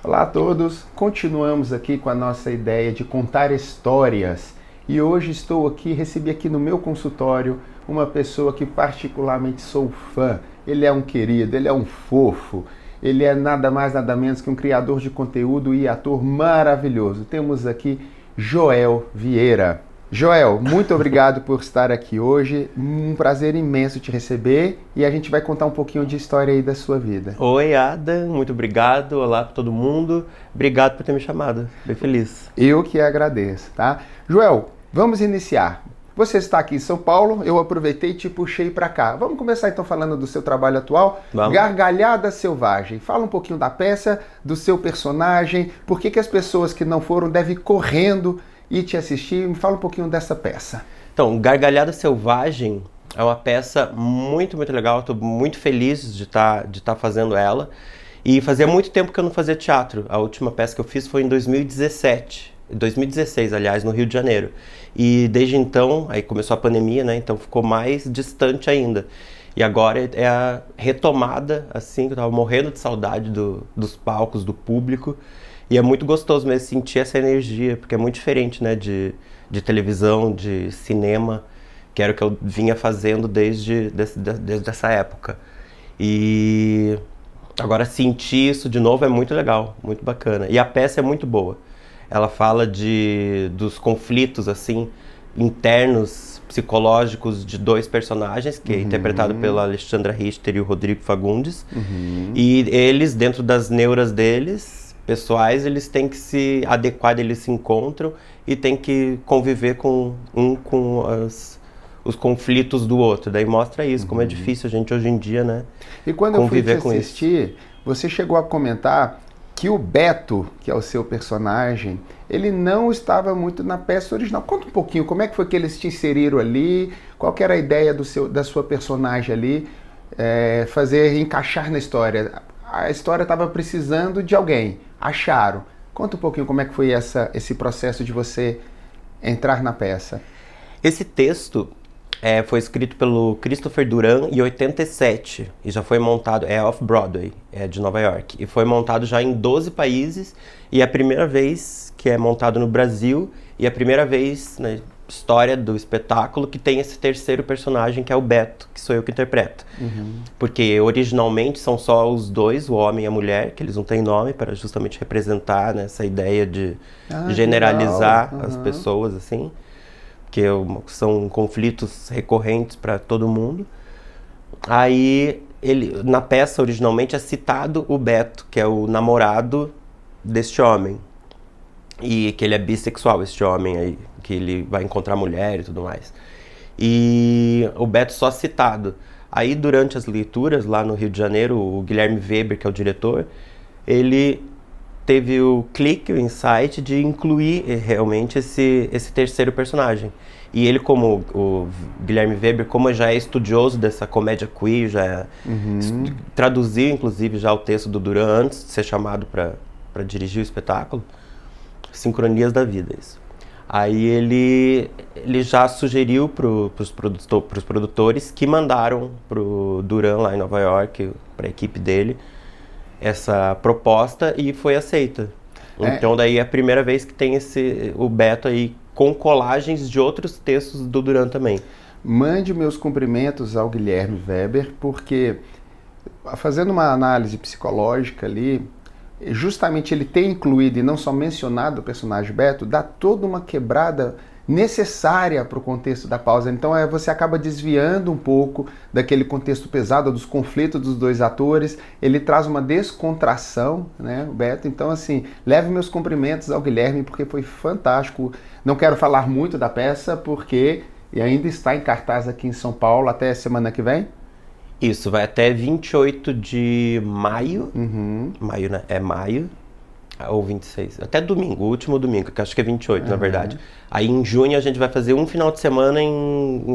Olá a todos, continuamos aqui com a nossa ideia de contar histórias e hoje recebi aqui no meu consultório uma pessoa que particularmente sou fã. Ele é um querido, ele é um fofo, ele é nada mais nada menos que um criador de conteúdo e ator maravilhoso. Temos aqui Joel Vieira. Joel, muito obrigado por estar aqui hoje. Um prazer imenso te receber e a gente vai contar um pouquinho de história aí da sua vida. Oi, Ada, muito obrigado. Olá para todo mundo. Obrigado por ter me chamado. Bem feliz. Eu que agradeço, tá? Joel, vamos iniciar. Você está aqui em São Paulo, eu aproveitei e te puxei para cá. Vamos começar então falando do seu trabalho atual, Vamos? Gargalhada Selvagem. Fala um pouquinho da peça, do seu personagem, por que as pessoas que não foram devem ir correndo e te assistir. Me fala um pouquinho dessa peça. Então, Gargalhada Selvagem é uma peça muito, muito legal. Estou muito feliz de estar fazendo ela. E fazia muito tempo que eu não fazia teatro. A última peça que eu fiz foi em 2016, aliás, no Rio de Janeiro. E desde então, aí começou a pandemia, né? Então ficou mais distante ainda. E agora é a retomada, assim, que eu tava morrendo de saudade dos palcos, do público. E é muito gostoso mesmo sentir essa energia, porque é muito diferente, né, de televisão, de cinema, que era o que eu vinha fazendo desde essa época. E agora sentir isso de novo é muito legal, muito bacana. E a peça é muito boa. Ela fala dos conflitos, assim, internos, psicológicos de dois personagens, que é interpretado pela Alexandra Richter e o Rodrigo Fagundes. E eles, dentro das neuras deles, pessoais, eles têm que se adequar, eles se encontram e têm que conviver com os conflitos do outro. Daí mostra isso, como é difícil a gente hoje em dia, né, E quando eu fui te conviver com isso. assistir, você chegou a comentar que o Beto, que é o seu personagem, ele não estava muito na peça original. Conta um pouquinho, como é que foi que eles te inseriram ali, qual que era a ideia da sua personagem ali, fazer encaixar na história. A história estava precisando de alguém, acharam. Conta um pouquinho como é que foi esse processo de você entrar na peça. Esse texto foi escrito pelo Christopher Duran em 87 e já foi montado, é off-Broadway, é de Nova York, e foi montado já em 12 países e é a primeira vez que é montado no Brasil e é a primeira vez na história do espetáculo que tem esse terceiro personagem, que é o Beto, que sou eu que interpreto. Porque originalmente são só os dois, o homem e a mulher, que eles não têm nome, para justamente representar, né, essa ideia de generalizar as pessoas, assim, que são conflitos recorrentes para todo mundo. Aí, na peça, originalmente, é citado o Beto, que é o namorado deste homem. E que ele é bissexual, este homem aí, que ele vai encontrar mulher e tudo mais. E o Beto só citado. Aí, durante as leituras, lá no Rio de Janeiro, o Guilherme Weber, que é o diretor, ele teve o clique, o insight de incluir realmente esse terceiro personagem. E ele, como o Guilherme Weber, como já é estudioso dessa comédia queer, já traduziu, inclusive, já o texto do Duran antes de ser chamado para dirigir o espetáculo. Sincronias da vida, isso. Aí ele já sugeriu para os produtores que mandaram para o Duran lá em Nova York, para a equipe dele, essa proposta e foi aceita. Então daí é a primeira vez que tem o Beto aí com colagens de outros textos do Duran também. Mande meus cumprimentos ao Guilherme Weber, porque fazendo uma análise psicológica ali, justamente ele ter incluído e não só mencionado o personagem Beto, dá toda uma quebrada necessária para o contexto da pausa. Então você acaba desviando um pouco daquele contexto pesado, dos conflitos dos dois atores. Ele traz uma descontração, né, o Beto. Então, assim, leve meus cumprimentos ao Guilherme, porque foi fantástico. Não quero falar muito da peça, porque ainda está em cartaz aqui em São Paulo até semana que vem. Isso, vai até 28 de maio. Maio, né? É maio. Ou 26. Até domingo, o último domingo, que acho que é 28, na verdade. Aí em junho a gente vai fazer um final de semana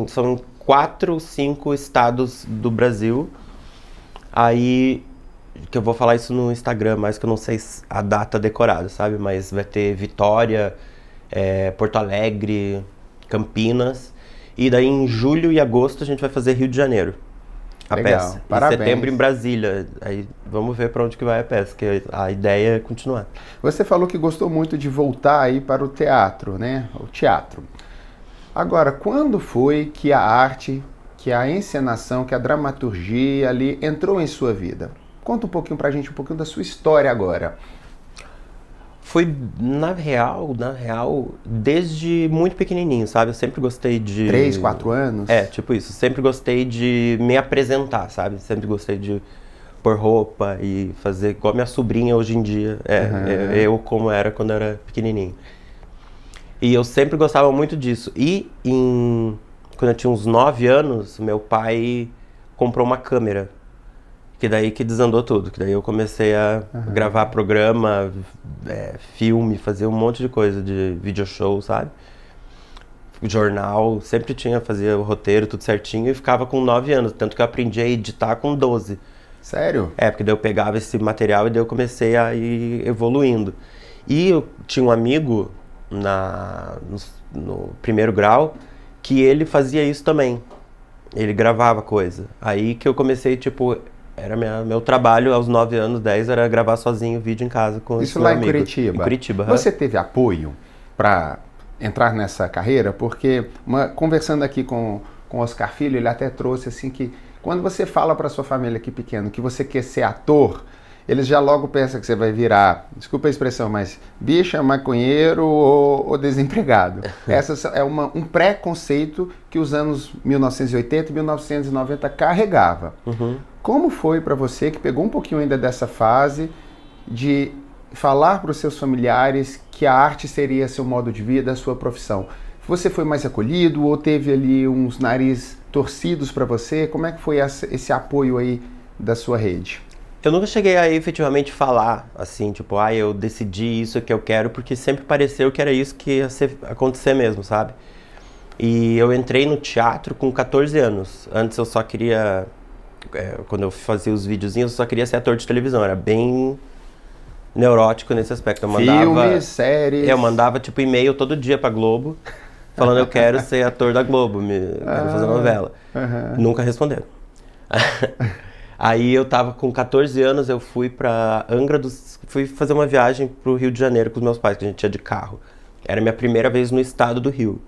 são 4 ou 5 estados do Brasil. Aí, que eu vou falar isso no Instagram, mas que eu não sei a data decorada, sabe? Mas vai ter Vitória, Porto Alegre, Campinas. E daí em julho e agosto a gente vai fazer Rio de Janeiro. a Legal, peça. parabéns. Em setembro em Brasília. Aí vamos ver para onde que vai a peça, porque a ideia é continuar. Você falou que gostou muito de voltar aí para o teatro, né? O teatro. Agora, quando foi que a arte, que a encenação, que a dramaturgia ali entrou em sua vida? Conta um pouquinho pra gente, um pouquinho da sua história agora. Foi, na real, desde muito pequenininho, sabe? Eu sempre gostei de... 3, 4 anos? É, tipo isso. Sempre gostei de me apresentar, sabe? Sempre gostei de pôr roupa e fazer igual minha sobrinha hoje em dia. Eu como era quando eu era pequenininho. E eu sempre gostava muito disso. E quando eu tinha uns 9 anos, meu pai comprou uma câmera. Que daí que desandou tudo. Que daí eu comecei a gravar programa, filme, fazer um monte de coisa de video show, sabe? Jornal, sempre fazia o roteiro, tudo certinho. E ficava com 9 anos. Tanto que eu aprendi a editar com 12. Sério? Porque daí eu pegava esse material e daí eu comecei a ir evoluindo. E eu tinha um amigo no primeiro grau que ele fazia isso também. Ele gravava coisa. Aí que eu comecei, tipo, era meu trabalho aos 9 anos, 10, era gravar sozinho vídeo em casa com esse meu amigo. Isso lá em Curitiba? Em Curitiba. Você teve apoio para entrar nessa carreira? Porque, conversando aqui com o Oscar Filho, ele até trouxe assim que quando você fala para sua família aqui pequeno que você quer ser ator, eles já logo pensam que você vai virar, desculpa a expressão, mas bicha, maconheiro ou desempregado. Essa é um preconceito que os anos 1980 e 1990 carregava. Como foi para você, que pegou um pouquinho ainda dessa fase, de falar para os seus familiares que a arte seria seu modo de vida, a sua profissão? Você foi mais acolhido ou teve ali uns nariz torcidos para você? Como é que foi esse apoio aí da sua rede? Eu nunca cheguei a efetivamente falar, assim, tipo, eu decidi isso que eu quero, porque sempre pareceu que era isso que ia acontecer mesmo, sabe? E eu entrei no teatro com 14 anos. Antes eu só queria, quando eu fazia os videozinhos, eu só queria ser ator de televisão. Era bem neurótico nesse aspecto. Filmes, séries... Eu mandava, tipo, e-mail todo dia pra Globo, falando eu quero ser ator da Globo, quero fazer novela. Nunca responderam. Aí eu tava com 14 anos, eu fui pra Angra fui fazer uma viagem pro Rio de Janeiro com os meus pais, que a gente ia de carro. Era a minha primeira vez no estado do Rio.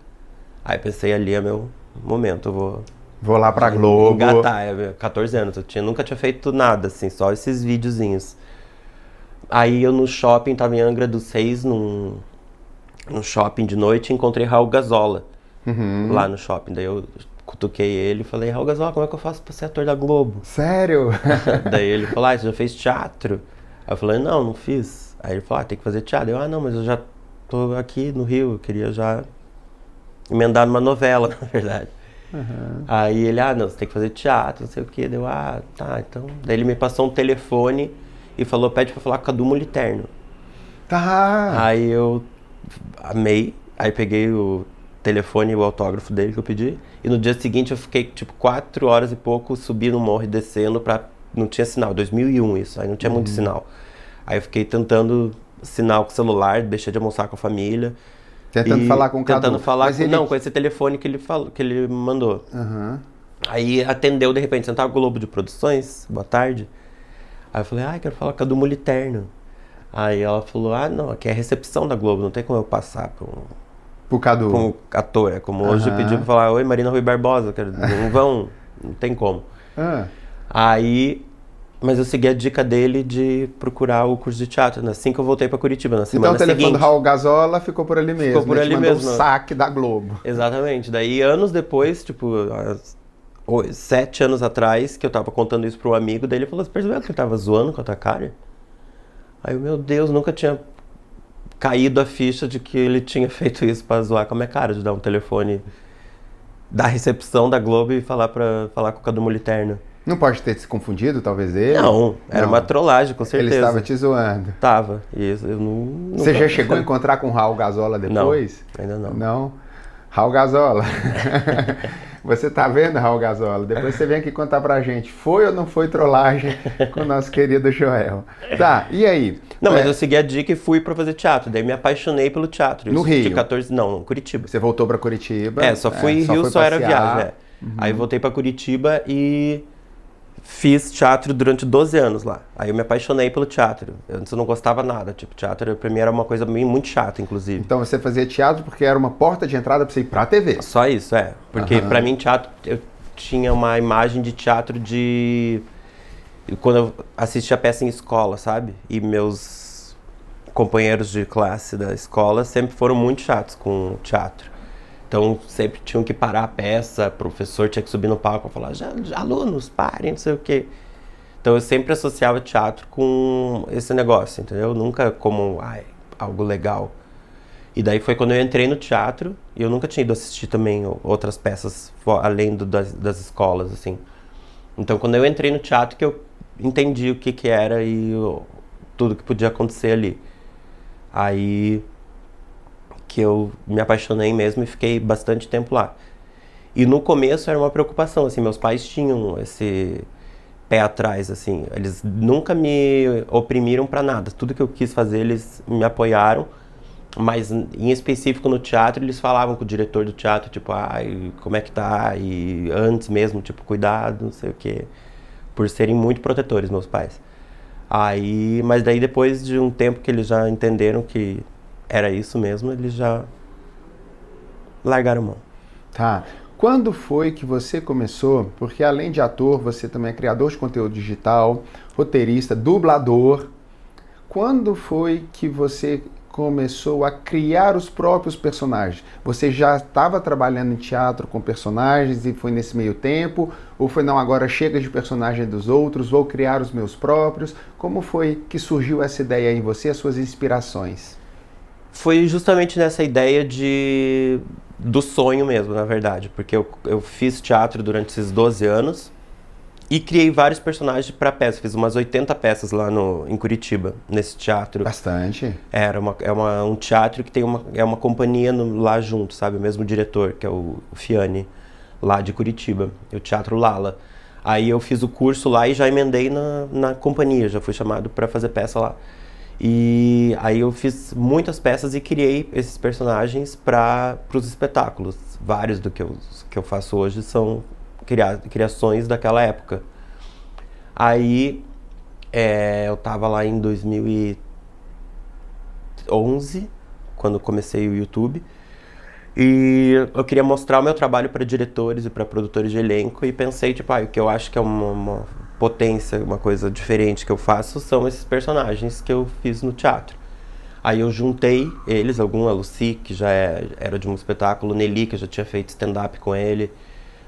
Aí pensei, ali é meu momento, eu vou lá pra Globo. Engatar, 14 anos, nunca tinha feito nada, assim, só esses videozinhos. Aí eu no shopping, tava em Angra dos Reis, num shopping de noite, e encontrei Raul Gazola lá no shopping. Daí eu cutuquei ele e falei, Raul Gazola, como é que eu faço pra ser ator da Globo? Sério? Daí ele falou, você já fez teatro? Aí eu falei, não fiz. Aí ele falou, tem que fazer teatro. Eu, não, mas eu já tô aqui no Rio, eu queria já emendar numa novela, na verdade. Aí ele, não, você tem que fazer teatro, não sei o quê. Deu, tá, então... Daí ele me passou um telefone e falou, pede pra falar com a Cadu Moliterno. Tá. Aí eu amei, aí peguei o telefone e o autógrafo dele que eu pedi. E no dia seguinte eu fiquei, tipo, 4 horas e pouco subindo o morro e descendo não tinha sinal, 2001 isso, aí não tinha muito sinal. Aí eu fiquei tentando sinal com o celular, deixei de almoçar com a família. Tentando falar com o Cadu. Tentando falar com esse telefone que ele mandou. Aí atendeu de repente, sentava com o Globo de Produções, boa tarde. Aí eu falei, quero falar com a Cadu Moliterno. Aí ela falou, não, aqui é a recepção da Globo, não tem como eu passar pro Cadu. Como ator, como hoje pediu pra falar, oi, Marina Rui Barbosa, não tem como. Aí, mas eu segui a dica dele de procurar o curso de teatro, assim que eu voltei pra Curitiba, na semana seguinte. Então o telefone do Raul Gazola ficou por ali mesmo, ficou por ali mesmo. O saque da Globo. Exatamente, daí anos depois, tipo, 7 anos atrás, que eu tava contando isso pro amigo, daí ele falou, você percebeu que eu tava zoando com a tua cara? Aí eu, meu Deus, nunca tinha caído a ficha de que ele tinha feito isso pra zoar com a minha cara, de dar um telefone da recepção da Globo e falar com o Cadu Moliterno. Não pode ter se confundido, talvez ele? Não, era uma trollagem, com certeza. Ele estava te zoando. Tava, isso, eu não... Você já chegou a encontrar com o Raul Gazola depois? Não, ainda não. Não? Raul Gazola, você tá vendo, Raul Gazola? Depois você vem aqui contar pra gente, foi ou não foi trollagem com o nosso querido Joel? Tá, e aí? Não, mas eu segui a dica e fui pra fazer teatro, daí me apaixonei pelo teatro. No Rio? De 14, não, Curitiba. Você voltou pra Curitiba? Só fui Rio, só era viagem, Aí voltei pra Curitiba e fiz teatro durante 12 anos lá. Aí eu me apaixonei pelo teatro. Antes eu não gostava nada. Tipo, teatro pra mim era uma coisa muito chata, inclusive. Então você fazia teatro porque era uma porta de entrada para você ir pra TV. Só isso, é. Porque pra mim teatro, eu tinha uma imagem de teatro de... Quando eu assistia peça em escola, sabe? E meus companheiros de classe da escola sempre foram muito chatos com teatro. Então sempre tinham que parar a peça, o professor tinha que subir no palco e falar, alunos, parem, não sei o quê. Então eu sempre associava teatro com esse negócio, entendeu? Nunca como algo legal. E daí foi quando eu entrei no teatro, e eu nunca tinha ido assistir também outras peças além das escolas, assim. Então quando eu entrei no teatro que eu entendi o que era e tudo que podia acontecer ali. Aí que eu me apaixonei mesmo e fiquei bastante tempo lá. E no começo era uma preocupação, assim, meus pais tinham esse pé atrás, assim, eles nunca me oprimiram pra nada, tudo que eu quis fazer eles me apoiaram, mas em específico no teatro eles falavam com o diretor do teatro, tipo, como é que tá, e antes mesmo, tipo, cuidado, não sei o quê, por serem muito protetores, meus pais. Mas daí depois de um tempo que eles já entenderam que era isso mesmo, eles já largaram mão. Tá. Quando foi que você começou? Porque além de ator, você também é criador de conteúdo digital, roteirista, dublador. Quando foi que você começou a criar os próprios personagens? Você já estava trabalhando em teatro com personagens e foi nesse meio tempo? Ou foi não, agora chega de personagem dos outros, vou criar os meus próprios? Como foi que surgiu essa ideia em você, as suas inspirações? Foi justamente nessa ideia do sonho mesmo, na verdade, porque eu fiz teatro durante esses 12 anos e criei vários personagens para peças. Fiz umas 80 peças lá em Curitiba, nesse teatro. Bastante. Um teatro que tem uma companhia lá junto, sabe? O mesmo diretor, que é o Fiani, lá de Curitiba, o Teatro Lala. Aí eu fiz o curso lá e já emendei na companhia, já fui chamado para fazer peça lá. E aí eu fiz muitas peças e criei esses personagens para os espetáculos. Vários do que eu faço hoje são criações daquela época. Aí eu tava lá em 2011, quando comecei o YouTube, e eu queria mostrar o meu trabalho para diretores e para produtores de elenco, e pensei, tipo, o que eu acho que é uma potência, uma coisa diferente que eu faço são esses personagens que eu fiz no teatro. Aí eu juntei eles, a Lucy, que já era de um espetáculo, Nelly, que eu já tinha feito stand-up com ele,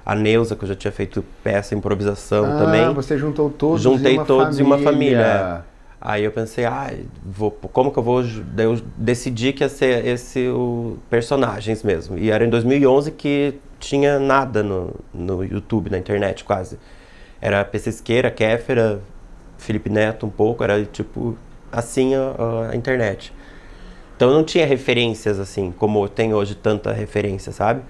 a Neuza, que eu já tinha feito peça, improvisação também. Você juntou todos Juntei todos em uma família. Aí eu pensei, como que eu vou... Daí eu decidi que ia ser personagens mesmo. E era em 2011 que tinha nada no YouTube, na internet quase. Era Pesquisqueira, Kéfera, Felipe Neto um pouco, era tipo assim a internet. Então não tinha referências assim, como tem hoje tanta referência, sabe?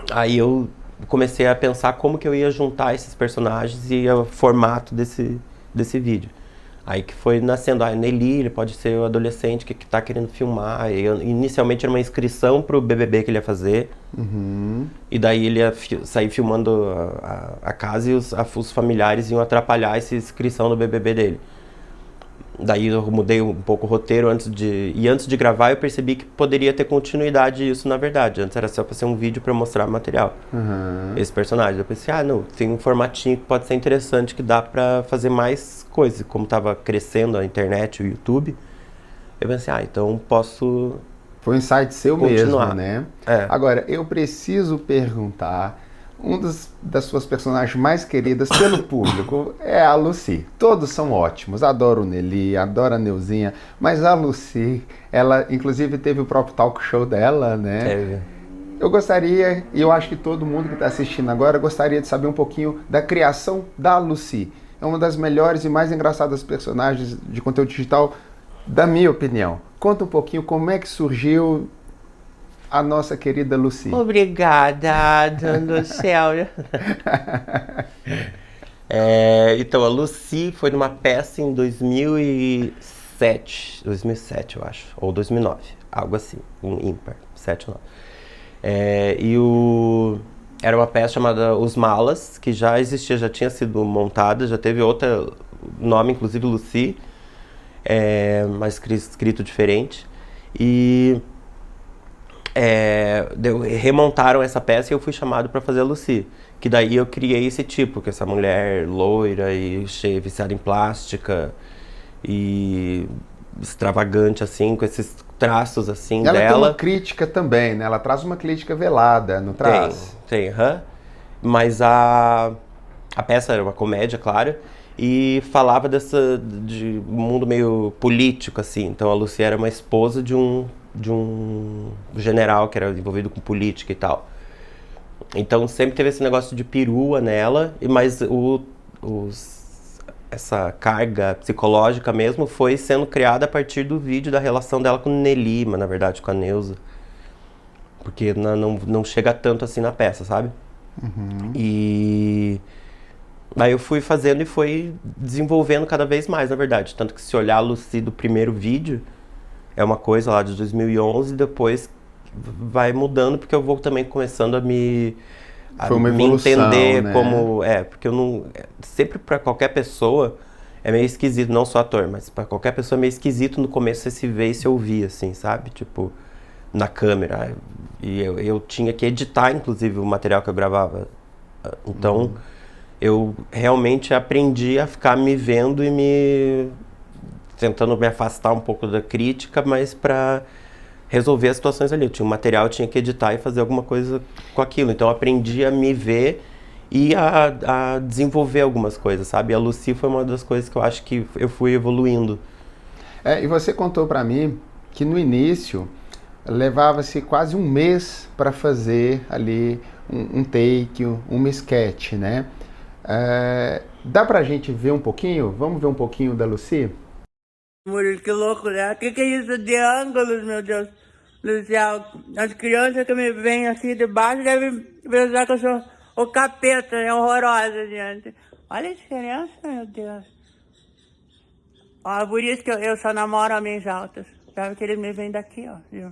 Aí eu comecei a pensar como que eu ia juntar esses personagens e o formato desse vídeo. Aí que foi nascendo, Nelly, ele pode ser o adolescente que tá querendo filmar. Inicialmente era uma inscrição pro BBB que ele ia fazer. Uhum. E daí ele ia sair filmando a casa e os familiares iam atrapalhar essa inscrição no BBB dele. Daí eu mudei um pouco o roteiro antes de gravar eu percebi que poderia ter continuidade isso na verdade. Antes era só pra ser um vídeo pra mostrar material. Uhum. Esse personagem. Eu pensei, não, tem um formatinho que pode ser interessante, que dá pra fazer mais coisas. Como tava crescendo a internet, o YouTube, eu pensei, então posso... Foi um insight seu continuar. mesmo, né? É. Agora, eu preciso perguntar, das suas personagens mais queridas pelo público é a Lucy. Todos são ótimos, adoro o Nelly, adoro a Neuzinha, mas a Lucy, ela inclusive teve o próprio talk show dela, né? Teve. Eu gostaria, e eu acho que todo mundo que está assistindo agora gostaria de saber um pouquinho da criação da Lucy. É uma das melhores e mais engraçadas personagens de conteúdo digital, da minha opinião. Conta um pouquinho como é que surgiu a nossa querida Lucy. Obrigada, do céu. Então, a Lucy foi numa peça em 2007, eu acho, ou 2009, algo assim, um ímpar, 7 ou 9. Era uma peça chamada Os Malas, que já existia, já tinha sido montada, já teve outro nome, inclusive Lucy, mas escrito diferente. E remontaram essa peça e eu fui chamado para fazer a Lucy. Que daí eu criei esse tipo, que essa mulher loira e cheia, viciada em plástica e extravagante, assim, com esses traços, assim, Ela tem uma dela. crítica também, né? Ela traz uma crítica velada, não traz? Tem, mas a peça era uma comédia, claro, e falava de um mundo meio político, assim. Então a Lucy era uma esposa de um general que era envolvido com política e tal. Então sempre teve esse negócio de perua nela, mas essa carga psicológica mesmo foi sendo criada a partir do vídeo da relação dela com o Nelima, na verdade, com a Neuza. Porque não chega tanto assim na peça, sabe? E aí eu fui fazendo e foi desenvolvendo cada vez mais, na verdade. Tanto que se olhar a Lucy do primeiro vídeo, é uma coisa lá de 2011, depois vai mudando, porque eu vou também começando a Foi uma me evolução, entender né? como... porque eu não... Sempre pra qualquer pessoa é meio esquisito, não só ator, mas pra qualquer pessoa é meio esquisito no começo você se ver e se ouvir, assim, sabe? Tipo, na câmera. E eu tinha que editar, inclusive, o material que eu gravava. Então, eu realmente aprendi a ficar me vendo e tentando me afastar um pouco da crítica, mas pra resolver as situações ali. Eu tinha um material, eu tinha que editar e fazer alguma coisa com aquilo. Então, eu aprendi a me ver e a desenvolver algumas coisas, sabe? E a Lucy foi uma das coisas que eu acho que eu fui evoluindo. E você contou para mim que no início levava-se quase um mês para fazer ali um take, uma sketch, né? Dá pra gente ver um pouquinho? Vamos ver um pouquinho da Lucy? Murilo, que louco, né? Que é isso de ângulos, meu Deus do céu? As crianças que me veem assim de baixo devem pensar que eu sou o capeta, é horrorosa, gente. Olha a diferença, meu Deus. Ó, por isso que eu só namoro homens altos. Sabe que eles me veem daqui, ó. Viu?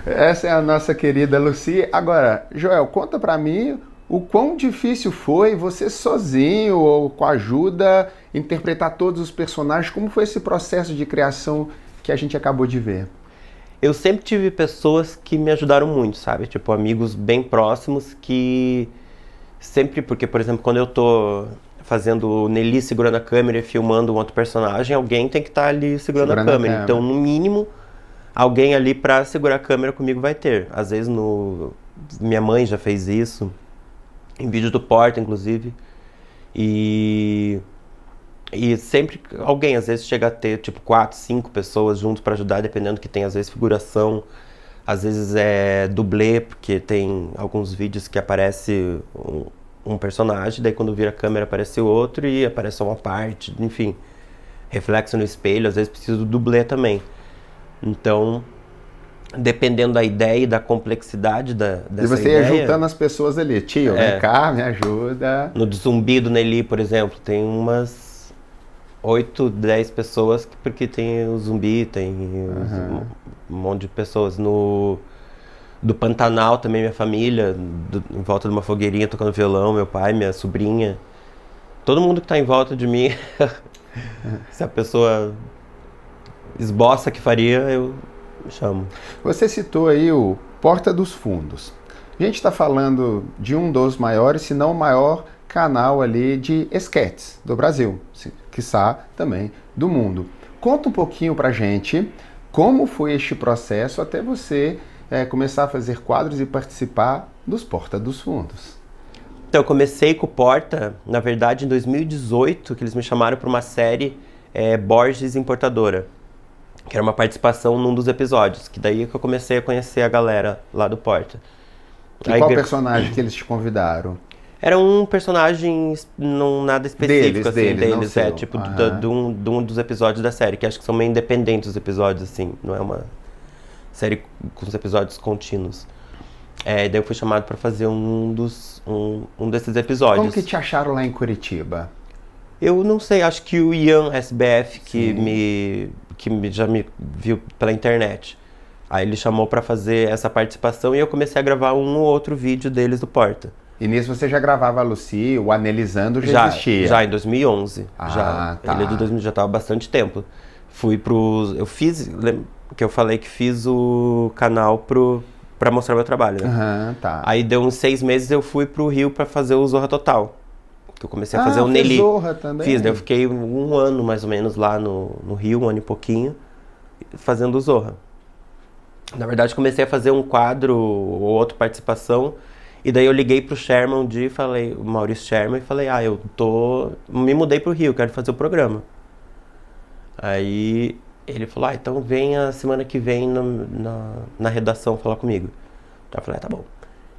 Essa é a nossa querida Lucy. Agora, Joel, conta pra mim o quão difícil foi você sozinho ou com a ajuda interpretar todos os personagens. Como foi esse processo de criação que a gente acabou de ver? Eu sempre tive pessoas que me ajudaram muito, sabe? Tipo, amigos bem próximos que sempre... Porque, por exemplo, quando eu tô fazendo o Nelly segurando a câmera e filmando um outro personagem, alguém tem que estar ali segurando a câmera. Então, no mínimo, alguém ali pra segurar a câmera comigo vai ter. Às vezes, minha mãe já fez isso, em vídeo do Porta, inclusive. E sempre alguém, às vezes chega a ter tipo 4, 5 pessoas juntos pra ajudar, dependendo que tem, às vezes, figuração, às vezes é dublê, porque tem alguns vídeos que aparece um personagem, daí quando vira a câmera aparece outro e aparece só uma parte, enfim, reflexo no espelho, às vezes precisa do dublê também. Então, dependendo da ideia e da complexidade dessa ideia... E você ia juntando as pessoas ali, tio, vem cá, me ajuda. No Zumbi do Nelly, por exemplo, tem umas 8, 10 pessoas, porque tem o Zumbi, tem um monte de pessoas. Do Pantanal também, minha família, em volta de uma fogueirinha tocando violão, meu pai, minha sobrinha. Todo mundo que tá em volta de mim, se a pessoa esboça que faria, eu chamo. Você citou aí o Porta dos Fundos. A gente está falando de um dos maiores, se não o maior canal ali de esquetes do Brasil, quiçá também do mundo. Conta um pouquinho pra gente como foi este processo até você começar a fazer quadros e participar dos Porta dos Fundos. Então, eu comecei com o Porta, na verdade, em 2018, que eles me chamaram para uma série Borges Importadora, que era uma participação num dos episódios, que daí que eu comecei a conhecer a galera lá do Porta. E qual personagem que eles te convidaram? Era um personagem, não nada específico, deles tipo, de um dos episódios da série, que acho que são meio independentes os episódios, assim, não é uma série com os episódios contínuos. Daí eu fui chamado para fazer um desses episódios. Como que te acharam lá em Curitiba? Eu não sei, acho que o Ian SBF, que já me viu pela internet, Aí ele chamou pra fazer essa participação e eu comecei a gravar um ou outro vídeo deles do Porta. E nisso você já gravava a Lucy, o Analisando já existia? Já em 2011. Ah, tá. Ele é de 2000, já estava há bastante tempo. Fui pros... Eu fiz... Que eu falei que fiz o canal pra mostrar meu trabalho, né? Aham, tá. Aí deu uns 6 meses eu fui pro Rio pra fazer o Zorra Total. Que eu comecei a fazer o fez Nelly. Zorra também? Fiz, daí eu fiquei um ano mais ou menos lá no Rio, um ano e pouquinho, fazendo o Zorra. Na verdade, comecei a fazer um quadro ou outra participação, e daí eu liguei pro Sherman um dia e falei, o Maurício Sherman, e falei, me mudei pro Rio, quero fazer o programa. Aí ele falou, então vem a semana que vem na redação falar comigo. Então eu falei, tá bom.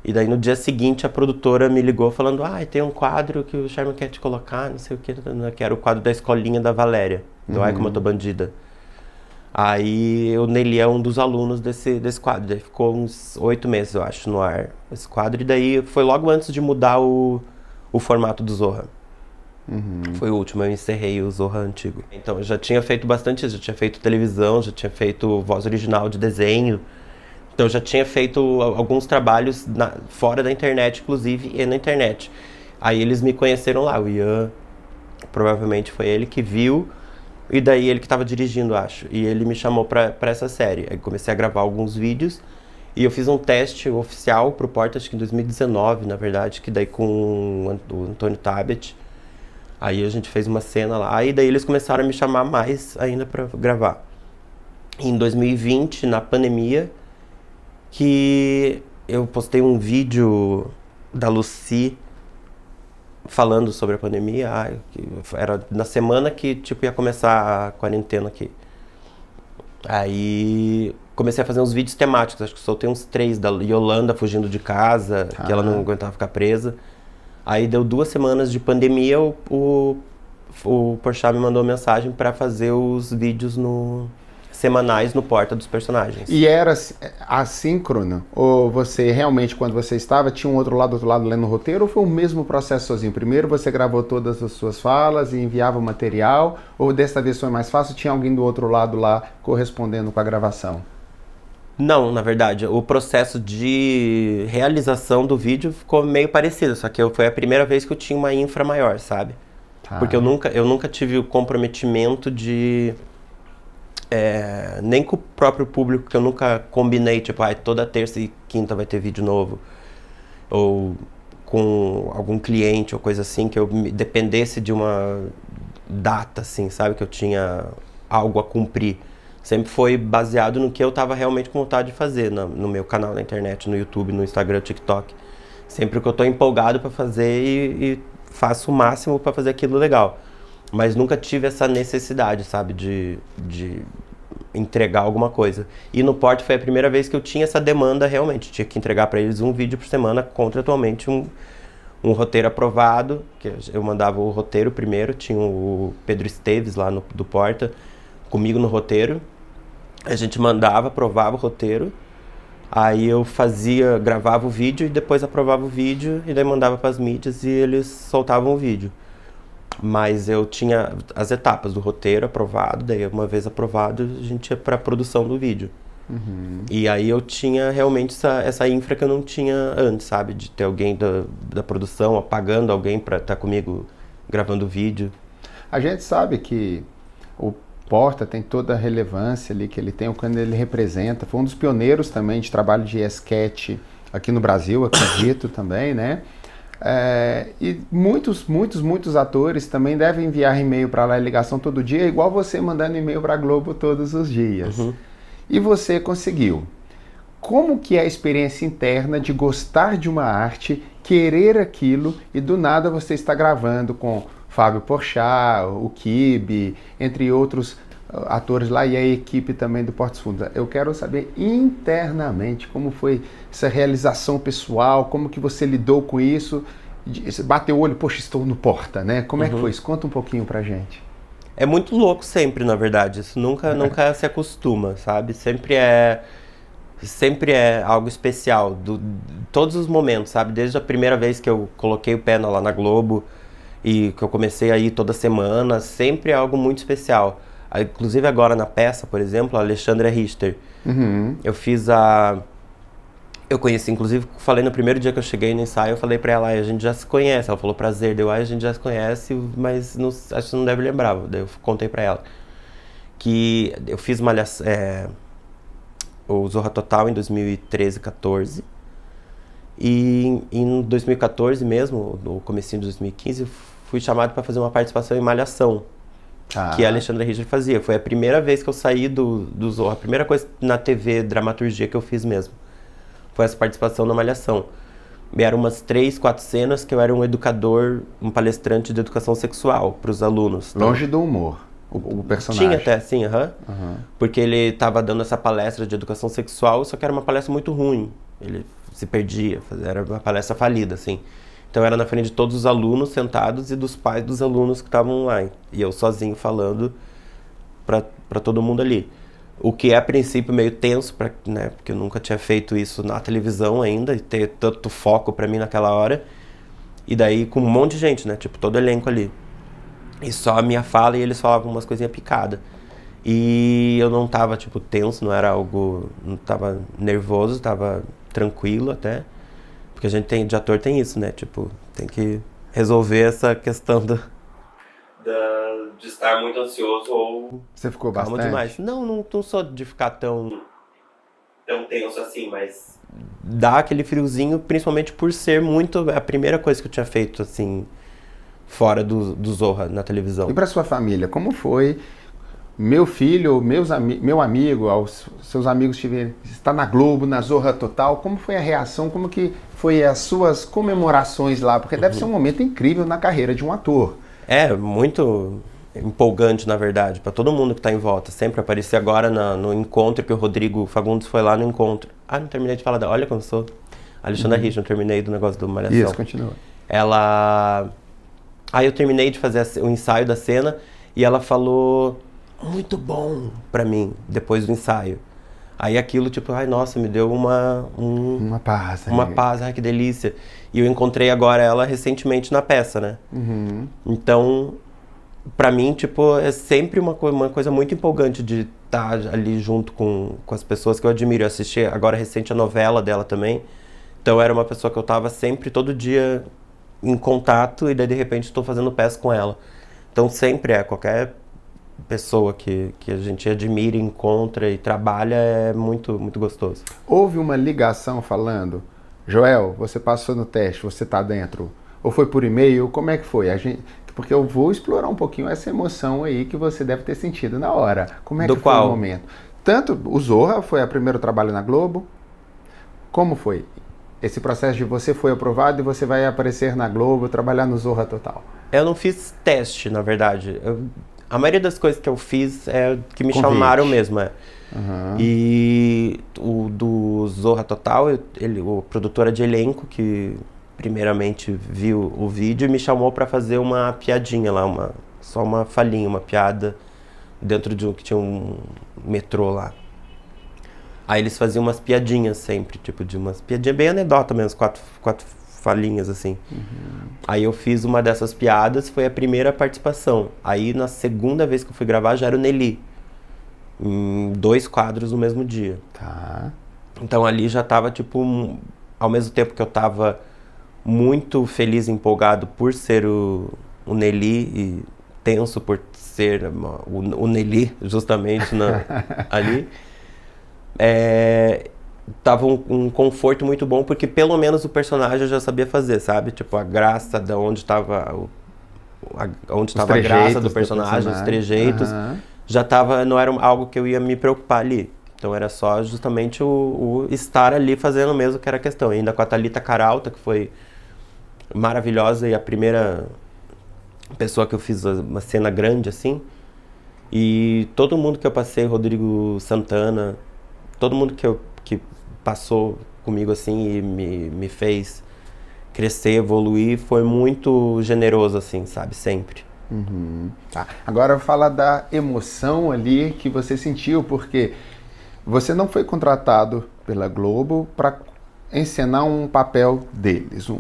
E daí no dia seguinte a produtora me ligou falando, tem um quadro que o Sherman quer te colocar, não sei o que era o quadro da escolinha da Valéria, do Ai Como Eu Tô Bandida. Aí o Nelly é um dos alunos desse quadro, daí ficou uns 8 meses, eu acho, no ar, esse quadro, e daí foi logo antes de mudar o formato do Zorra. Foi o último, eu encerrei o Zorra antigo. Então eu já tinha feito bastante isso, já tinha feito televisão, já tinha feito voz original de desenho, então eu já tinha feito alguns trabalhos fora da internet, inclusive, e na internet. Aí eles me conheceram lá, o Ian, provavelmente foi ele que viu, e daí ele que estava dirigindo, acho. E ele me chamou pra essa série. Aí comecei a gravar alguns vídeos. E eu fiz um teste oficial pro Porta, acho que em 2019, na verdade. Que daí com o Antônio Tabet. Aí a gente fez uma cena lá. E daí eles começaram a me chamar mais ainda pra gravar. Em 2020, na pandemia, que eu postei um vídeo da Lucy falando sobre a pandemia, que era na semana que ia começar a quarentena aqui. Aí comecei a fazer uns vídeos temáticos, acho que soltei uns 3 da Yolanda fugindo de casa, que ela não aguentava ficar presa. Aí deu 2 semanas de pandemia, o Porchat me mandou mensagem para fazer os vídeos semanais no Porta dos personagens. E era assíncrono? Ou você realmente, quando você estava, tinha um outro lado lendo o roteiro? Ou foi o mesmo processo sozinho? Primeiro você gravou todas as suas falas e enviava o material? Ou dessa vez foi mais fácil? Tinha alguém do outro lado lá correspondendo com a gravação? Não, na verdade, o processo de realização do vídeo ficou meio parecido, só que foi a primeira vez que eu tinha uma infra maior, sabe? Tá. Porque eu nunca tive o comprometimento de... nem com o próprio público, que eu nunca combinei, toda terça e quinta vai ter vídeo novo. Ou com algum cliente ou coisa assim, que eu dependesse de uma data, assim, sabe? Que eu tinha algo a cumprir. Sempre foi baseado no que eu tava realmente com vontade de fazer no meu canal na internet, no YouTube, no Instagram, TikTok. Sempre que eu tô empolgado pra fazer e faço o máximo pra fazer aquilo legal. Mas nunca tive essa necessidade, sabe, de entregar alguma coisa. E no Porta foi a primeira vez que eu tinha essa demanda realmente. Tinha que entregar para eles um vídeo por semana, contratualmente um roteiro aprovado. Que eu mandava o roteiro primeiro, tinha o Pedro Esteves lá do Porta, comigo no roteiro. A gente mandava, aprovava o roteiro. Aí eu gravava o vídeo e depois aprovava o vídeo e daí mandava para as mídias e eles soltavam o vídeo. Mas eu tinha as etapas do roteiro aprovado, daí uma vez aprovado a gente ia para a produção do vídeo. E aí eu tinha realmente essa infra que eu não tinha antes, sabe? De ter alguém da produção pagando alguém para estar comigo gravando o vídeo. A gente sabe que o Porta tem toda a relevância ali que ele tem quando ele representa. Foi um dos pioneiros também de trabalho de sketch aqui no Brasil, acredito também, né? E muitos atores também devem enviar e-mail para lá, ligação todo dia, igual você mandando e-mail para a Globo todos os dias. E você conseguiu. Como que é a experiência interna de gostar de uma arte, querer aquilo e do nada você está gravando com Fábio Porchat, o Kibe, entre outros atores lá e a equipe também do Porta dos Fundos. Eu quero saber internamente como foi essa realização pessoal, como que você lidou com isso, bateu o olho, poxa, estou no Porta, né? Como é que foi isso? Conta um pouquinho pra gente. É muito louco sempre, na verdade, isso nunca se acostuma, sabe? Sempre é algo especial, todos os momentos, sabe? Desde a primeira vez que eu coloquei o pé lá na Globo e que eu comecei a ir toda semana, sempre é algo muito especial. Inclusive agora na peça, por exemplo, a Alexandra Richter. Eu fiz a... Eu conheci, inclusive, falei no primeiro dia que eu cheguei no ensaio, eu falei pra ela, a gente já se conhece. Ela falou, prazer, deu, a gente já se conhece, mas não, acho que você não deve lembrar. Daí eu contei pra ela que eu fiz o Zorra Total em 2013, 14. E em 2014 mesmo, no comecinho de 2015, fui chamado para fazer uma participação em Malhação, que a Alexandra Richter fazia. Foi a primeira vez que eu saí do Zorra, a primeira coisa na TV, dramaturgia que eu fiz mesmo. Foi essa participação na Malhação. E eram umas 3, 4 cenas que eu era um educador, um palestrante de educação sexual para os alunos. Longe do humor, o personagem. Tinha até, sim, porque ele estava dando essa palestra de educação sexual, só que era uma palestra muito ruim. Ele se perdia, era uma palestra falida, assim. Então era na frente de todos os alunos sentados e dos pais dos alunos que estavam lá. E eu sozinho falando para todo mundo ali. O que é, a princípio, meio tenso, né, porque eu nunca tinha feito isso na televisão ainda, e ter tanto foco pra mim naquela hora. E daí com um monte de gente, né, tipo, todo o elenco ali. E só a minha fala, e eles falavam umas coisinhas picadas. E eu não tava, tipo, tenso, não era algo... Não tava nervoso, tava tranquilo até. Porque a gente de ator tem isso, né, tipo, tem que resolver essa questão de estar muito ansioso ou... Você ficou calma bastante? demais. Não sou de ficar tão tenso assim, mas dá aquele friozinho, principalmente por ser muito... A primeira coisa que eu tinha feito, assim, fora do Zorra na televisão. E para sua família, como foi? Meu filho, meu amigo, seus amigos está na Globo, na Zorra Total. Como foi a reação? Como que foi as suas comemorações lá? Porque deve ser um momento incrível na carreira de um ator. É, muito empolgante, na verdade, para todo mundo que tá em volta. Sempre apareci agora no encontro que o Rodrigo Fagundes foi lá no encontro. Não terminei de falar olha como eu sou. Alexandra Richter, não terminei do negócio do Malhação. Isso, continua. Aí eu terminei de fazer o ensaio da cena e ela falou muito bom pra mim, depois do ensaio. Aí aquilo, tipo, nossa, me deu uma paz. Uma paz, que delícia. E eu encontrei agora ela recentemente na peça, né? Então, pra mim, tipo, é sempre uma coisa muito empolgante de estar ali junto com as pessoas que eu admiro. Eu assisti agora recente a novela dela também. Então era uma pessoa que eu tava sempre, todo dia, em contato, e daí de repente estou fazendo peça com ela. Então sempre qualquer pessoa que a gente admira, encontra e trabalha é muito, muito gostoso. Houve uma ligação falando, Joel, você passou no teste, você tá dentro? Ou foi por e-mail? Como é que foi? Porque eu vou explorar um pouquinho essa emoção aí que você deve ter sentido na hora. Como é que foi o momento? Tanto o Zorra foi o primeiro trabalho na Globo. Como foi esse processo de você foi aprovado e você vai aparecer na Globo, trabalhar no Zorra Total? Eu não fiz teste, na verdade. A maioria das coisas que eu fiz é que me Convite. chamaram mesmo. E o do Zorra Total, o produtor de elenco, que primeiramente viu o vídeo, me chamou pra fazer uma piadinha lá, só uma falhinha, uma piada dentro que tinha um metrô lá. Aí eles faziam umas piadinhas sempre, tipo de umas piadinhas bem anedota mesmo, quatro falinhas assim. Aí eu fiz uma dessas piadas, foi a primeira participação. Aí na segunda vez que eu fui gravar já era o Nelly, em 2 quadros no mesmo dia. Tá. Então ali já tava tipo, ao mesmo tempo que eu tava muito feliz e empolgado por ser o Nelly e tenso por ser o Nelly justamente ali. Tava um conforto muito bom, porque pelo menos o personagem eu já sabia fazer, sabe? Tipo, a graça de onde tava a graça do personagem, os trejeitos, já tava, não era algo que eu ia me preocupar ali. Então era só justamente o estar ali fazendo mesmo que era a questão. E ainda com a Thalita Caralta, que foi maravilhosa e a primeira pessoa que eu fiz uma cena grande assim. E todo mundo que eu passei, Rodrigo Santana, todo mundo que passou comigo assim e me fez crescer, evoluir, foi muito generoso assim, sabe? Sempre. Tá. Agora fala da emoção ali que você sentiu, porque você não foi contratado pela Globo para encenar um papel deles.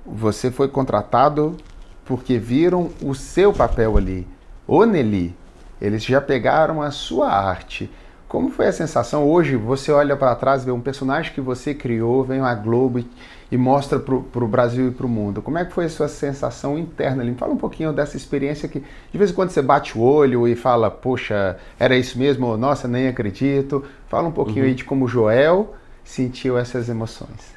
Você foi contratado porque viram o seu papel ali. O Nelly eles já pegaram a sua arte. Como foi a sensação? Hoje você olha para trás, vê um personagem que você criou, vem à Globo e mostra para o Brasil e para o mundo. Como é que foi a sua sensação interna ali? Me fala um pouquinho dessa experiência que de vez em quando você bate o olho e fala, poxa, era isso mesmo? Ou, nossa, nem acredito. Fala um pouquinho aí de como o Joel sentiu essas emoções.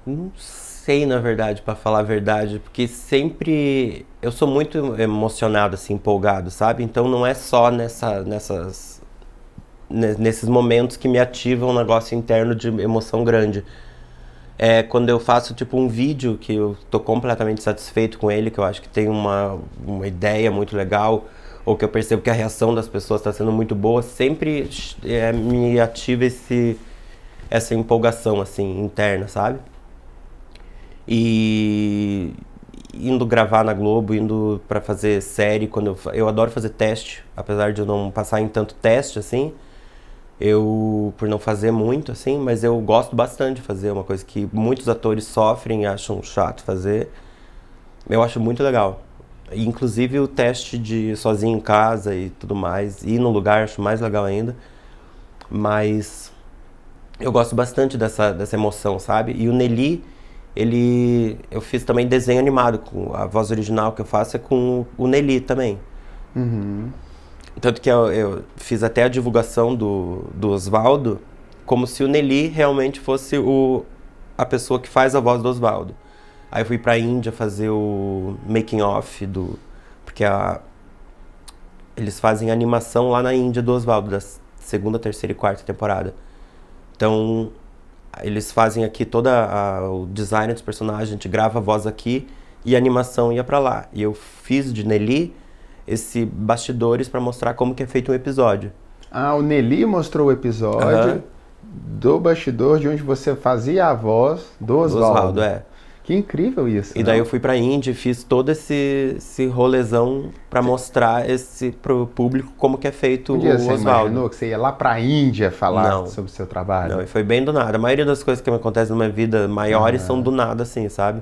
Não sei, na verdade, para falar a verdade, porque sempre eu sou muito emocionado, assim, empolgado, sabe? Então não é só nesses momentos que me ativam um negócio interno de emoção grande. É quando eu faço tipo um vídeo que eu tô completamente satisfeito com ele, que eu acho que tem uma ideia muito legal, ou que eu percebo que a reação das pessoas está sendo muito boa, sempre me ativa essa empolgação assim interna, sabe? E indo gravar na Globo, indo pra fazer série, quando eu adoro fazer teste, apesar de eu não passar em tanto teste assim, por não fazer muito assim, mas eu gosto bastante de fazer, uma coisa que muitos atores sofrem e acham chato fazer. Eu acho muito legal. E, inclusive o teste de sozinho em casa e tudo mais, ir no lugar acho mais legal ainda. Mas eu gosto bastante dessa emoção, sabe? E o Nelly, eu fiz também desenho animado, com a voz original que eu faço é com o Nelly também. Uhum. Tanto que eu fiz até a divulgação do Osvaldo, como se o Nelly realmente fosse a pessoa que faz a voz do Osvaldo. Aí eu fui pra Índia fazer o making off porque eles fazem animação lá na Índia do Osvaldo, da segunda, terceira e quarta temporada. Então, eles fazem aqui todo o design dos personagens, a gente grava a voz aqui e a animação ia pra lá. E eu fiz de Nelly esse bastidores pra mostrar como que é feito um episódio. Ah, o Nelly mostrou o episódio do bastidor de onde você fazia a voz do Osvaldo. É. Que incrível isso. E daí eu fui pra Índia e fiz todo esse rolezão pra mostrar pro público como que é feito o Osvaldo. Você imaginou que você ia lá pra Índia falar sobre o seu trabalho? Não, e foi bem do nada. A maioria das coisas que me acontecem na minha vida maiores são do nada, assim, sabe?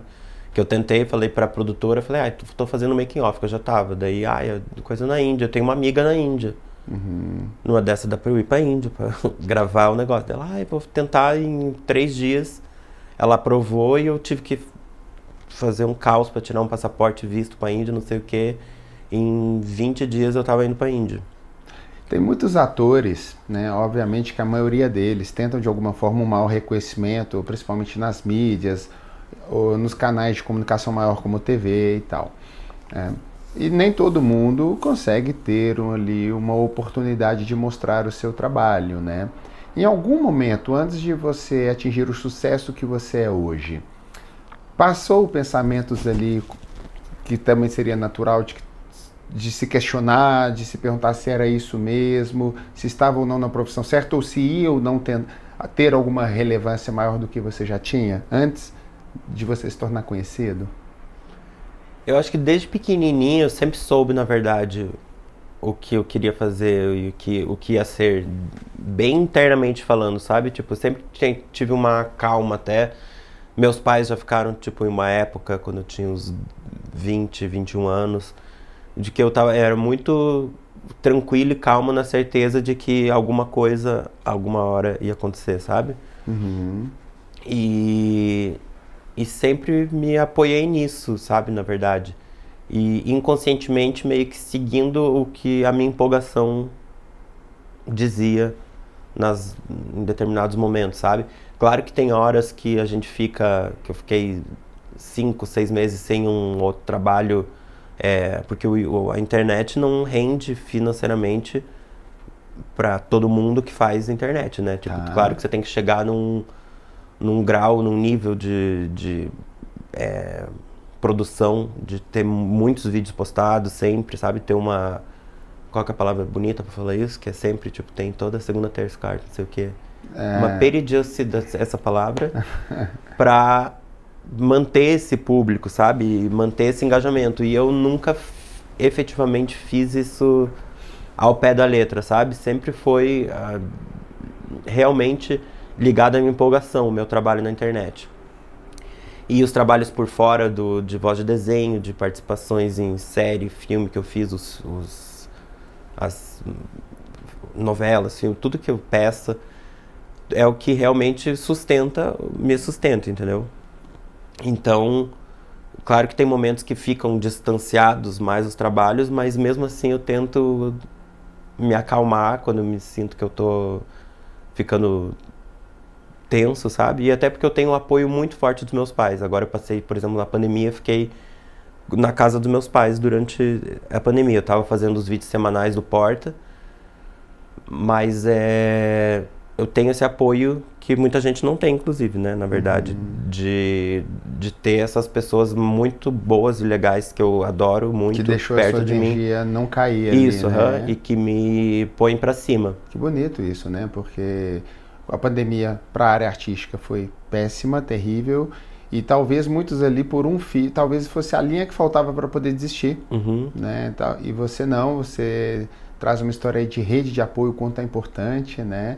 Que eu tentei, falei pra produtora, falei, tô fazendo making off, que eu já tava. Daí, coisa na Índia, eu tenho uma amiga na Índia. Numa dessa dá pra eu ir pra Índia, pra gravar o negócio dela. Vou tentar em 3 dias. Ela aprovou e eu tive que fazer um caos pra tirar um passaporte visto pra Índia, não sei o que. Em 20 dias eu tava indo pra Índia. Tem muitos atores, né? Obviamente que a maioria deles tentam de alguma forma um maior reconhecimento, principalmente nas mídias, ou nos canais de comunicação maior como TV e tal. E nem todo mundo consegue ter ali uma oportunidade de mostrar o seu trabalho, né? Em algum momento, antes de você atingir o sucesso que você é hoje, passou pensamentos ali que também seria natural de se questionar, de se perguntar se era isso mesmo, se estava ou não na profissão certa, ou se ia ou não ter alguma relevância maior do que você já tinha antes de você se tornar conhecido? Eu acho que desde pequenininho eu sempre soube, na verdade, o que eu queria fazer e o que ia ser, bem internamente falando, sabe? Tipo, eu sempre tive uma calma até. Meus pais já ficaram, tipo, em uma época, quando eu tinha uns 20, 21 anos, de que eu era muito tranquilo e calmo na certeza de que alguma coisa, alguma hora ia acontecer, sabe? E sempre me apoiei nisso, sabe, na verdade. E inconscientemente meio que seguindo o que a minha empolgação dizia em determinados momentos, sabe? Claro que tem horas que a gente que eu fiquei 5, 6 meses sem um outro trabalho, porque a internet não rende financeiramente para todo mundo que faz internet, né? Tipo, claro que você tem que chegar num grau, num nível de produção, de ter muitos vídeos postados sempre, sabe? Ter uma... Qual que é a palavra bonita pra falar isso? Que é sempre, tipo, tem toda segunda, terça, quarta, não sei o quê. Uma periodicidade, essa palavra, pra manter esse público, sabe? E manter esse engajamento. E eu nunca efetivamente fiz isso ao pé da letra, sabe? Sempre foi realmente ligado à minha empolgação, o meu trabalho na internet. E os trabalhos por fora de voz de desenho, de participações em série, filme que eu fiz, as novelas, filme, tudo que eu peça, é o que realmente me sustenta, entendeu? Então, claro que tem momentos que ficam distanciados mais os trabalhos, mas mesmo assim eu tento me acalmar quando eu me sinto que eu tô ficando tenso, sabe? E até porque eu tenho um apoio muito forte dos meus pais. Agora eu passei, por exemplo, na pandemia, fiquei na casa dos meus pais durante a pandemia. Eu tava fazendo os vídeos semanais do Porta, mas eu tenho esse apoio que muita gente não tem, inclusive, né? Na verdade, de ter essas pessoas muito boas e legais que eu adoro muito Que deixou perto a sua de mim. energia não cair ali, Isso, né? e que me põe pra cima. Que bonito isso, né? Porque a pandemia para a área artística foi péssima, terrível, e talvez muitos ali por um fio, talvez fosse a linha que faltava para poder desistir, né? E você não, você traz uma história aí de rede de apoio, o quanto é importante, né?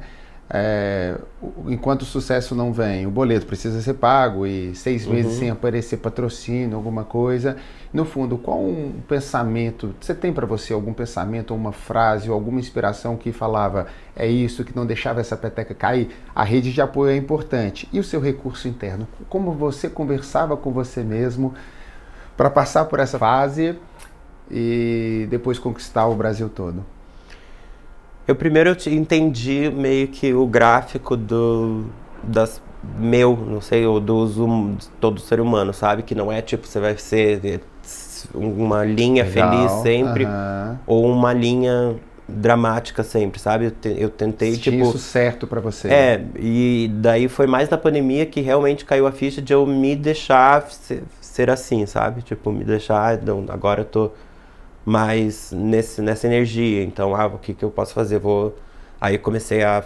Enquanto o sucesso não vem, o boleto precisa ser pago e 6 meses sem aparecer patrocínio, alguma coisa. No fundo, qual um pensamento, você tem para você algum pensamento, ou uma frase, ou alguma inspiração que falava é isso, que não deixava essa peteca cair? A rede de apoio é importante. E o seu recurso interno? Como você conversava com você mesmo para passar por essa fase e depois conquistar o Brasil todo? Primeiro eu entendi meio que o gráfico não sei, ou de todo ser humano, sabe? Que não é tipo, você vai ser uma linha feliz sempre, ou uma linha dramática sempre, sabe? Eu tentei, tinha isso certo pra você. E daí foi mais na pandemia que realmente caiu a ficha de eu me deixar ser assim, sabe? Tipo, me deixar, não, agora eu tô mais nessa energia, então, o que eu posso fazer? Aí comecei a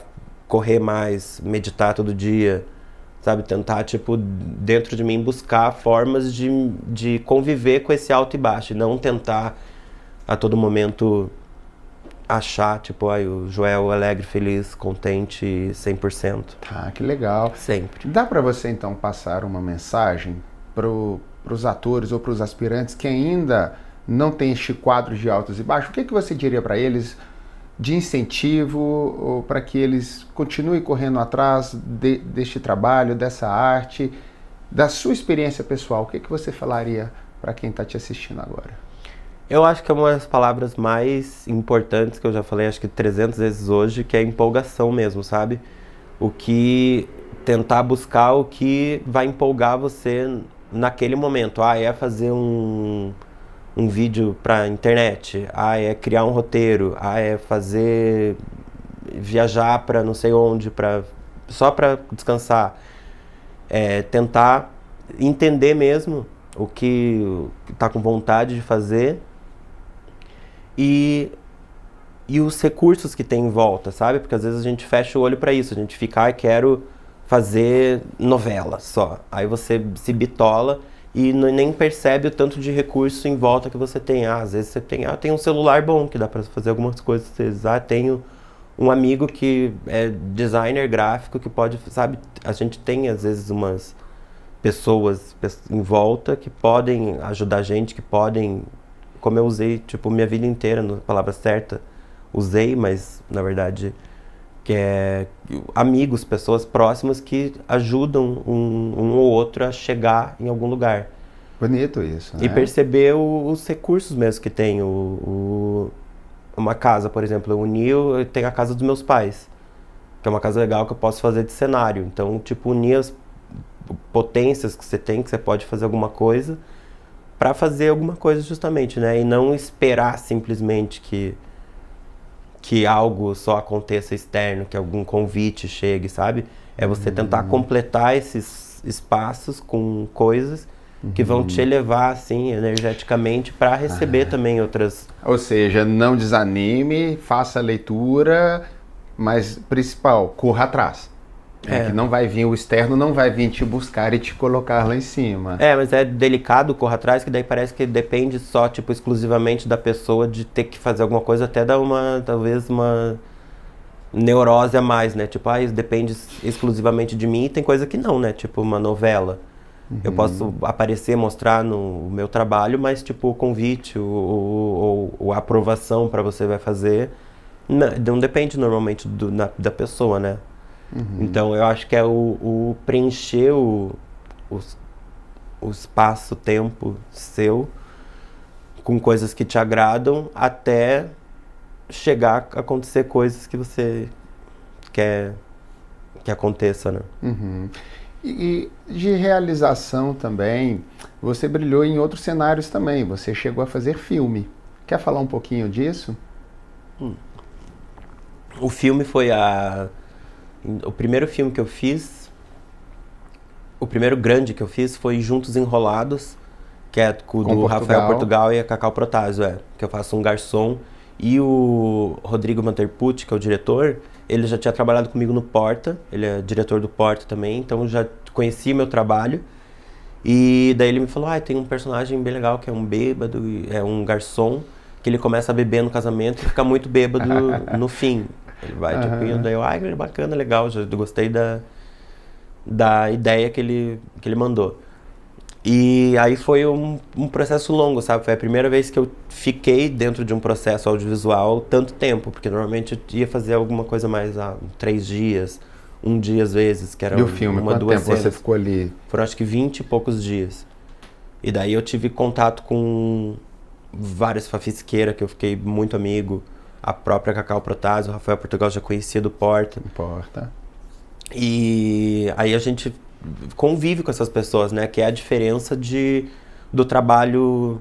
correr mais, meditar todo dia, sabe? Tentar, tipo, dentro de mim buscar formas de conviver com esse alto e baixo, e não tentar a todo momento achar, tipo, o Joel alegre, feliz, contente, 100%. Tá, que legal. Sempre. Dá para você, então, passar uma mensagem pros atores ou pros aspirantes que ainda não tem este quadro de altos e baixos? O que você diria para eles de incentivo, ou para que eles continuem correndo atrás deste trabalho, dessa arte, da sua experiência pessoal? O que você falaria para quem está te assistindo agora? Eu acho que é uma das palavras mais importantes que eu já falei, acho que 300 vezes hoje, que é empolgação mesmo, sabe? Tentar buscar o que vai empolgar você naquele momento. É fazer um vídeo pra internet, é criar um roteiro, é viajar pra não sei onde, só pra descansar. Tentar entender mesmo o que tá com vontade de fazer e os recursos que tem em volta, sabe? Porque às vezes a gente fecha o olho pra isso, a gente fica, quero fazer novela só. Aí você se bitola e nem percebe o tanto de recurso em volta que você tem. Às vezes você tem um celular bom que dá para fazer algumas coisas. Tenho um amigo que é designer gráfico que pode, sabe? A gente tem às vezes umas pessoas em volta que podem ajudar a gente, que podem, como eu usei, tipo, minha vida inteira, na palavra certa, usei, mas na verdade que é amigos, pessoas próximas que ajudam um ou outro a chegar em algum lugar. Bonito isso, né? E perceber os recursos mesmo que tem. Uma casa, por exemplo, o Nil tem a casa dos meus pais, que é uma casa legal que eu posso fazer de cenário. Então, tipo, unir as potências que você tem, que você pode fazer alguma coisa, para fazer alguma coisa justamente, né? E não esperar simplesmente que algo só aconteça externo, que algum convite chegue, sabe? É você tentar completar esses espaços com coisas que vão te elevar, assim, energeticamente, para receber também outras... Ou seja, não desanime, faça a leitura, mas principal, corra atrás. Que não vai vir, o externo não vai vir te buscar e te colocar lá em cima. Mas é delicado correr atrás, que daí parece que depende só, tipo, exclusivamente da pessoa de ter que fazer alguma coisa, até dar talvez uma neurose a mais, né? Tipo, isso depende exclusivamente de mim, e tem coisa que não, né? Tipo, uma novela. Eu posso aparecer, mostrar no meu trabalho, mas tipo o convite ou a aprovação para você vai fazer não depende normalmente da pessoa, né? Então eu acho que é o preencher o espaço-tempo seu com coisas que te agradam até chegar a acontecer coisas que você quer que aconteça, né? E de realização também, você brilhou em outros cenários também. Você chegou a fazer filme. Quer falar um pouquinho disso? O filme foi o primeiro filme que eu fiz, o primeiro grande que eu fiz foi Juntos Enrolados, que é do Rafael Portugal e a Cacau Protásio, que eu faço um garçom. E o Rodrigo Manterpucci, que é o diretor, ele já tinha trabalhado comigo no Porta, ele é diretor do Porta também, então já conhecia meu trabalho. E daí ele me falou, tem um personagem bem legal que é um bêbado, é um garçom, que ele começa a beber no casamento e fica muito bêbado no fim. Ele vai tipo indo, daí eu, bacana, legal, já gostei da ideia que ele mandou. E aí foi um processo longo, sabe? Foi a primeira vez que eu fiquei dentro de um processo audiovisual tanto tempo, porque normalmente eu ia fazer alguma coisa mais 3 dias, um dia às vezes, que era E o filme, quanto tempo você ficou ali? Foram acho que 20 e poucos dias. E daí eu tive contato com vários Fafisqueira, que eu fiquei muito amigo, a própria Cacau Protásio, o Rafael Portugal já conhecia do Porta. E aí a gente convive com essas pessoas, né? Que é a diferença do trabalho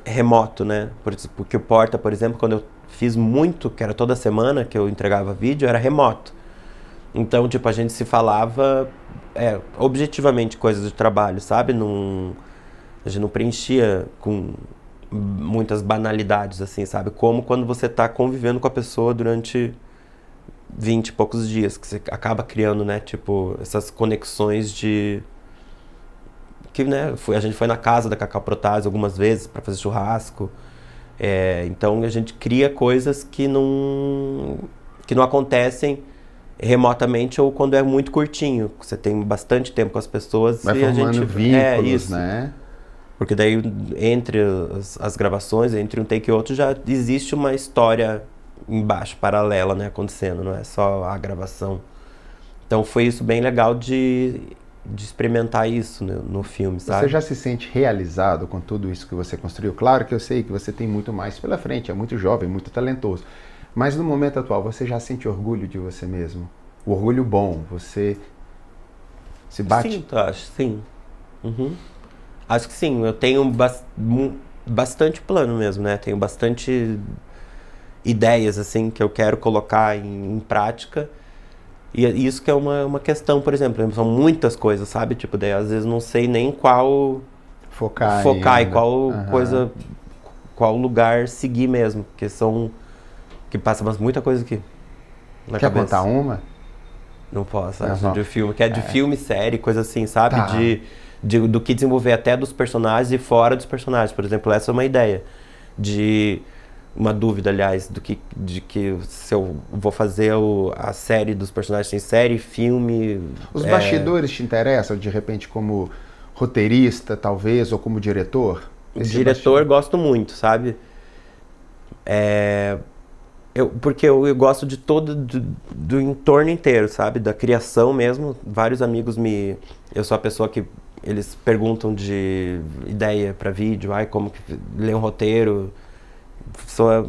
remoto, né? Porque o Porta, por exemplo, quando eu fiz muito, que era toda semana que eu entregava vídeo, era remoto. Então, tipo, a gente se falava objetivamente coisas de trabalho, sabe? A gente não preenchia com muitas banalidades, assim, sabe? Como quando você tá convivendo com a pessoa durante 20 e poucos dias, que você acaba criando, né, tipo, essas conexões que, né, a gente foi na casa da Cacau Protásio algumas vezes para fazer churrasco, então a gente cria coisas que não acontecem remotamente ou quando é muito curtinho, você tem bastante tempo com as pessoas vai e a formando gente vínculos, isso, né? Porque daí entre as gravações, entre um take e outro já existe uma história embaixo, paralela, né, acontecendo, não é só a gravação. Então foi isso bem legal de experimentar isso no filme, sabe? Você já se sente realizado com tudo isso que você construiu? Claro que eu sei que você tem muito mais pela frente, é muito jovem, muito talentoso. Mas no momento atual, você já sente orgulho de você mesmo? O orgulho bom, você se bate? Sinto, acho, sim. Acho que sim, eu tenho bastante plano mesmo, né? Tenho bastante ideias, assim, que eu quero colocar em prática. E isso que é uma questão, por exemplo, são muitas coisas, sabe? Tipo, daí às vezes não sei nem qual focar e qual coisa, qual lugar seguir mesmo, porque que passa muita coisa aqui na Quer cabeça. contar uma? Não posso, acho, de filme, que é de filme, série, coisa assim, sabe? Tá. Do que desenvolver até dos personagens e fora dos personagens. Por exemplo, essa é uma ideia uma dúvida, aliás, de que se eu vou fazer a série dos personagens, tem série, filme... Os bastidores te interessam, de repente, como roteirista, talvez, ou como diretor? Diretor, gosto muito, sabe? Porque eu gosto de do entorno inteiro, sabe? Da criação mesmo. Vários amigos eu sou a pessoa que eles perguntam de ideia para vídeo, como que ler um roteiro. Sou a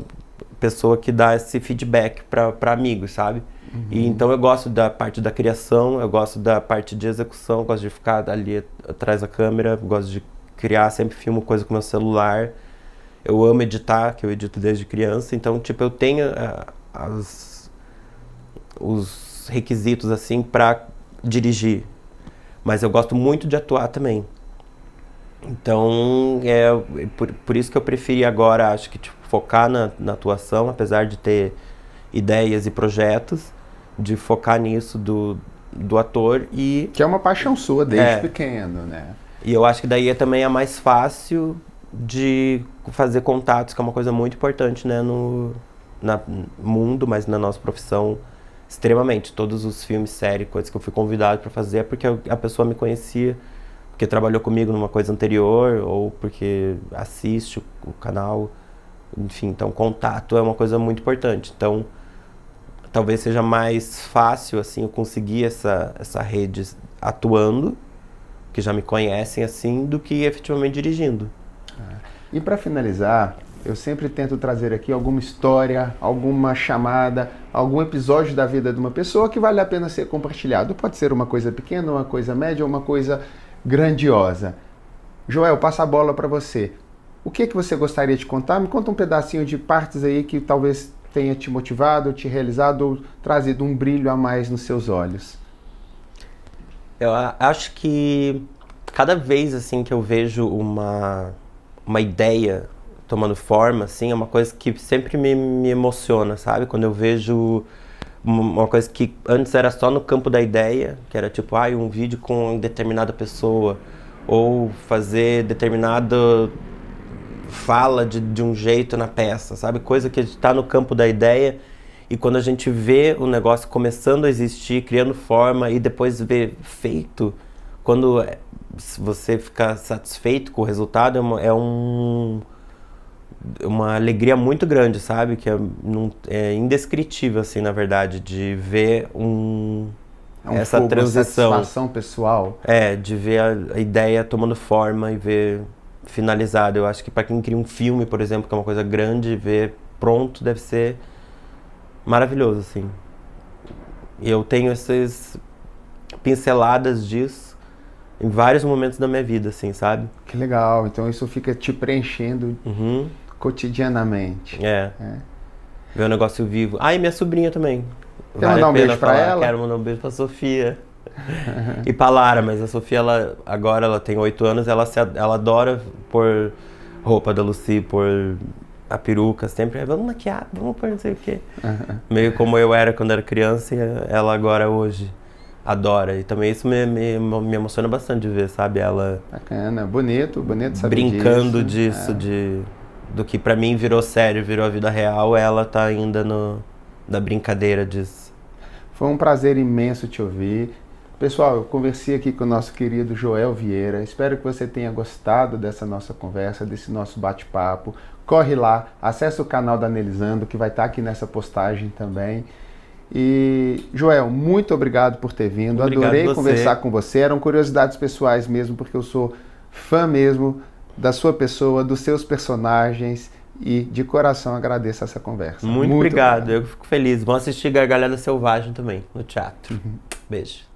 pessoa que dá esse feedback para amigos, sabe? E então eu gosto da parte da criação, eu gosto da parte de execução, gosto de ficar ali atrás da câmera, gosto de criar, sempre filmo coisa com meu celular. Eu amo editar, que eu edito desde criança, então tipo eu tenho os requisitos assim para dirigir, mas eu gosto muito de atuar também. Então por isso que eu preferi agora, acho que tipo, focar na atuação, apesar de ter ideias e projetos, de focar nisso do ator e... Que é uma paixão sua desde pequeno, né? E eu acho que daí também é mais fácil de fazer contatos, que é uma coisa muito importante, né, no mundo, mas na nossa profissão, extremamente. Todos os filmes, séries, coisas que eu fui convidado para fazer é porque a pessoa me conhecia porque trabalhou comigo numa coisa anterior ou porque assiste o canal. Enfim, então contato é uma coisa muito importante. Então, talvez seja mais fácil, assim, eu conseguir essa rede atuando, que já me conhecem, assim, do que efetivamente dirigindo. E para finalizar, eu sempre tento trazer aqui alguma história, alguma chamada, algum episódio da vida de uma pessoa que vale a pena ser compartilhado. Pode ser uma coisa pequena, uma coisa média ou uma coisa grandiosa. Joel, passa a bola para você. O que você gostaria de contar? Me conta um pedacinho de partes aí que talvez tenha te motivado, te realizado ou trazido um brilho a mais nos seus olhos. Eu acho que cada vez assim que eu vejo uma ideia tomando forma, assim, é uma coisa que sempre me emociona, sabe? Quando eu vejo uma coisa que antes era só no campo da ideia, que era tipo, um vídeo com determinada pessoa, ou fazer determinada fala de um jeito na peça, sabe? Coisa que está no campo da ideia, e quando a gente vê o negócio começando a existir, criando forma, e depois vê feito, quando você fica satisfeito com o resultado, uma alegria muito grande, sabe? Que é indescritível, assim, na verdade, de ver essa transição. Uma satisfação pessoal. De ver a ideia tomando forma e ver finalizado. Eu acho que para quem cria um filme, por exemplo, que é uma coisa grande, ver pronto deve ser maravilhoso, assim. E eu tenho essas pinceladas disso em vários momentos da minha vida, assim, sabe? Que legal. Então isso fica te preenchendo cotidianamente. Ver o negócio vivo. E minha sobrinha também. Quer mandar um beijo pra ela? Quero mandar um beijo pra Sofia. E pra Lara, mas a Sofia, agora ela tem 8 anos, ela adora pôr roupa da Lucy, pôr a peruca, sempre, vamos maquiar, vamos pôr não sei o quê. Meio como eu era quando era criança e ela agora hoje adora. E também isso me emociona bastante de ver, sabe? Ela... Bacana, bonito saber brincando disso, do que pra mim virou sério, virou a vida real, ela tá ainda na brincadeira disso. Foi um prazer imenso te ouvir. Pessoal, eu conversei aqui com o nosso querido Joel Vieira. Espero que você tenha gostado dessa nossa conversa, desse nosso bate-papo. Corre lá, acessa o canal da Anelizando, que vai estar aqui nessa postagem também. E, Joel, muito obrigado por ter vindo. Adorei conversar com você. Eram curiosidades pessoais mesmo, porque eu sou fã mesmo da sua pessoa, dos seus personagens. E de coração agradeço essa conversa. Muito obrigado, eu fico feliz. Vão assistir Gargalhada Selvagem também, no teatro. Beijo.